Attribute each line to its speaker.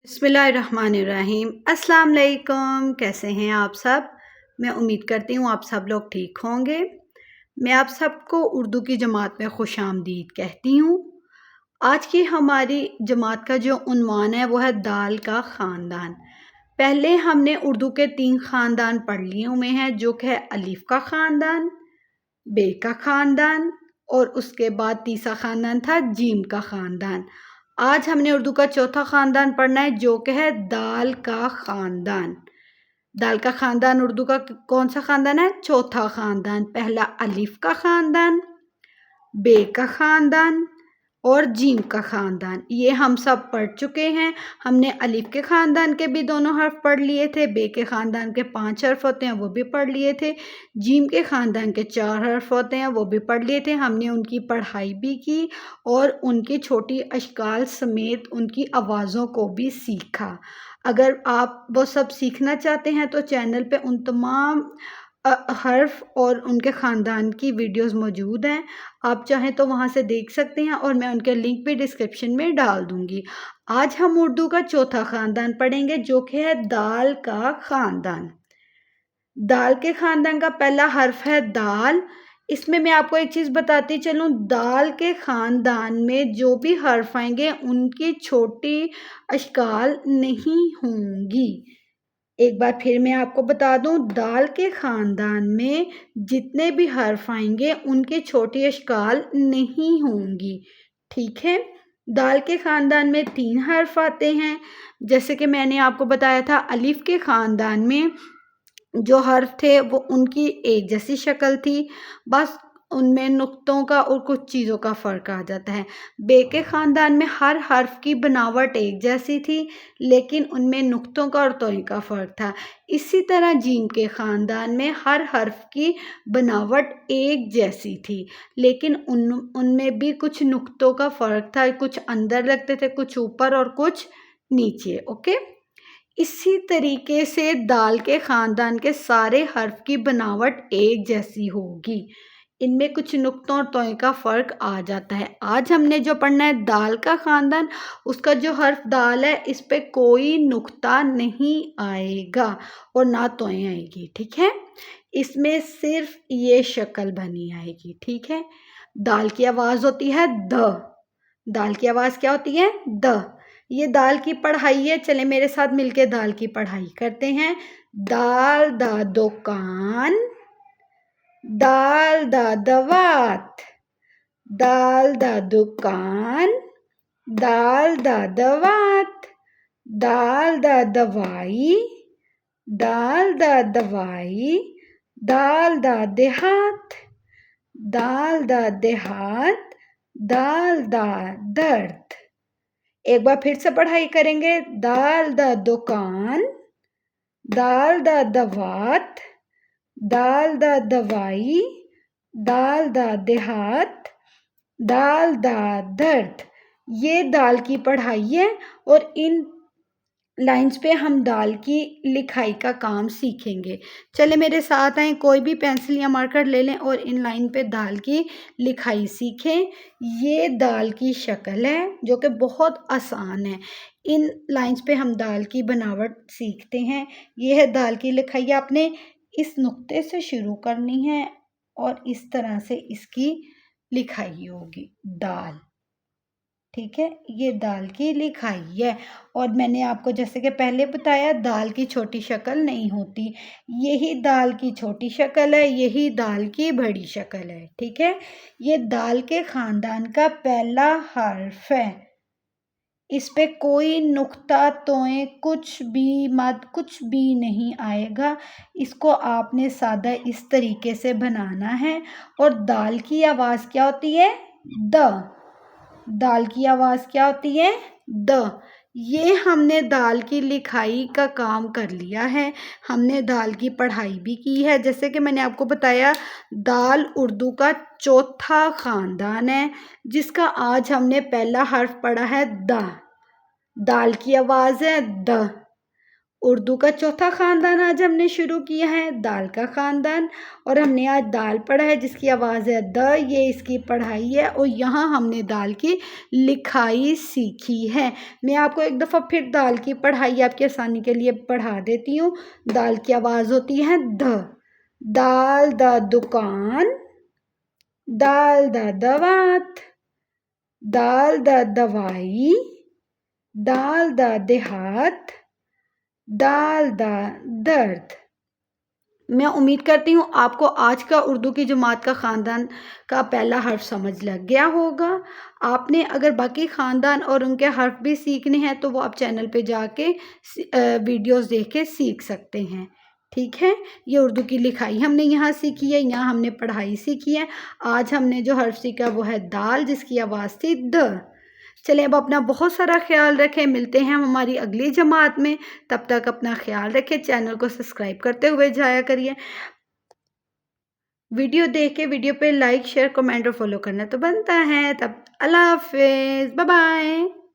Speaker 1: बिस्मिल्लाहिर्रहमानिर्रहीम। अस्सलाम वालेकुम। कैसे हैं आप सब? मैं उम्मीद करती हूँ आप सब लोग ठीक होंगे। मैं आप सबको उर्दू की जमात में खुशामदीद कहती हूँ। आज की हमारी जमात का जो उन्वान है वो है दाल का ख़ानदान। पहले हमने उर्दू के 3 ख़ानदान पढ़ लिए हुए हैं, जो कि है अलिफ का ख़ानदान, बे का ख़ानदान और उसके बाद तीसरा ख़ानदान था जीम का ख़ानदान। आज हमने उर्दू का चौथा ख़ानदान पढ़ना है, जो कि है दाल का ख़ानदान। दाल का ख़ानदान उर्दू का कौन सा ख़ानदान है? चौथा ख़ानदान। पहला अलिफ का ख़ानदान, बे का ख़ानदान और जीम का ख़ानदान, ये हम सब पढ़ चुके हैं। हमने अलिफ के ख़ानदान के भी दोनों हर्फ पढ़ लिए थे, बे के ख़ानदान के 5 हर्फ होते हैं वो भी पढ़ लिए थे, जीम के ख़ानदान के 4 हर्फ होते हैं वो भी पढ़ लिए थे। हमने उनकी पढ़ाई भी की और उनकी छोटी अशकाल समेत उनकी आवाज़ों को भी सीखा। अगर आप वो सब सीखना चाहते हैं तो चैनल पे उन तमाम हर्फ और उनके ख़ानदान की वीडियोस मौजूद हैं, आप चाहें तो वहाँ से देख सकते हैं और मैं उनके लिंक भी डिस्क्रिप्शन में डाल दूँगी। आज हम उर्दू का चौथा ख़ानदान पढ़ेंगे, जो कि है दाल का ख़ानदान। दाल के ख़ानदान का पहला हर्फ है दाल। इसमें मैं आपको एक चीज़ बताती चलूँ, दाल के ख़ानदान में जो भी हर्फ आएंगे उनकी छोटी अशकाल नहीं होंगी। एक बार फिर मैं आपको बता दूं, दाल के ख़ानदान में जितने भी हर्फ आएंगे उनकी छोटी अशकाल नहीं होंगी। ठीक है। दाल के ख़ानदान में 3 हर्फ आते हैं। जैसे कि मैंने आपको बताया था, अलिफ के ख़ानदान में जो हर्फ थे वो उनकी एक जैसी शक्ल थी, बस उनमें नुक्तों का और कुछ चीज़ों का फ़र्क आ जाता है। बे के ख़ानदान में हर हर्फ की बनावट एक जैसी थी, लेकिन उनमें नुक्तों का और तोय का फ़र्क था। इसी तरह जीम के ख़ानदान में हर हर्फ की बनावट एक जैसी थी, लेकिन उनमें भी कुछ नुक्तों का फ़र्क था, कुछ अंदर लगते थे, कुछ ऊपर और कुछ नीचे। ओके। इसी तरीके से दाल के ख़ानदान के सारे हर्फ की बनावट एक जैसी होगी, इनमें कुछ नुक्तों और तोय का फ़र्क आ जाता है। आज हमने जो पढ़ना है दाल का ख़ानदान, उसका जो हर्फ दाल है इस पे कोई नुक्ता नहीं आएगा और ना तोय आएगी। ठीक है। इसमें सिर्फ ये शक्ल बनी आएगी। ठीक है। दाल की आवाज़ होती है द। दाल की आवाज़ क्या होती है? द। ये दाल की पढ़ाई है, चले मेरे साथ मिलके दाल की पढ़ाई करते हैं। दाल दा दुकान, दाल दा दवात, दाल दा दुकान, दाल दा दवात, दाल दा दवाई, दाल दा दवाई, दाल दा देहात, दाल दा देहात, दाल दा दर्द। एक बार फिर से पढ़ाई करेंगे। दाल दा दुकान, दाल दा दवात, दाल दा दवाई, दाल दा देहात, दाल दा दर्द। ये दाल की पढ़ाई है और इन लाइंस पे हम दाल की लिखाई का काम सीखेंगे। चले मेरे साथ आए, कोई भी पेंसिल या मार्कर ले लें और इन लाइन पे दाल की लिखाई सीखें। ये दाल की शक्ल है जो कि बहुत आसान है। इन लाइंस पे हम दाल की बनावट सीखते हैं। ये है दाल की लिखाई। आपने इस नुक्ते से शुरू करनी है और इस तरह से इसकी लिखाई होगी, दाल। ठीक है। ये दाल की लिखाई है और मैंने आपको जैसे कि पहले बताया, दाल की छोटी शक्ल नहीं होती। यही दाल की छोटी शक्ल है, यही दाल की बड़ी शक्ल है। ठीक है। ये दाल के ख़ानदान का पहला हर्फ है। इस पे कोई नुक्ता तोय कुछ भी मत, कुछ भी नहीं आएगा। इसको आपने सादा इस तरीके से बनाना है। और दाल की आवाज़ क्या होती है? द। दाल की आवाज़ क्या होती है? द। ये हमने दाल की लिखाई का काम कर लिया है। हमने दाल की पढ़ाई भी की है। जैसे कि मैंने आपको बताया, दाल उर्दू का चौथा ख़ानदान है, जिसका आज हमने पहला हर्फ पढ़ा है द। दाल की आवाज़ है द उर्दू का चौथा ख़ानदान आज हमने शुरू किया है, दाल का ख़ानदान। और हमने आज दाल पढ़ा है जिसकी आवाज़ है द, ये इसकी पढ़ाई है और यहाँ हमने दाल की लिखाई सीखी है। मैं आपको एक दफ़ा फिर दाल की पढ़ाई आपकी आसानी के लिए पढ़ा देती हूँ। दाल की आवाज़ होती है द। दाल द दुकान, दाल द दवात, दाल द दवाई, दाल द देहात, दाल द दर्द। मैं उम्मीद करती हूँ आपको आज का उर्दू की जमात का ख़ानदान का पहला हर्फ समझ लग गया होगा। आपने अगर बाकी ख़ानदान और उनके हर्फ भी सीखने हैं तो वो आप चैनल पे जाके वीडियोस देख के सीख सकते हैं। ठीक है, ये उर्दू की लिखाई हमने यहाँ सीखी है, यहाँ हमने पढ़ाई सीखी है। आज हमने जो हर्फ सीखा वो है दाल जिसकी आवाज़ थी द। चलें, अब अपना बहुत सारा ख्याल रखें। मिलते हैं हम हमारी अगली जमात में। तब तक अपना ख्याल रखें। चैनल को सब्सक्राइब करते हुए जाया करिए। वीडियो देख के वीडियो पे लाइक शेयर कमेंट और फॉलो करना तो बनता है। तब अल्लाह हाफिज़, बाय बाय।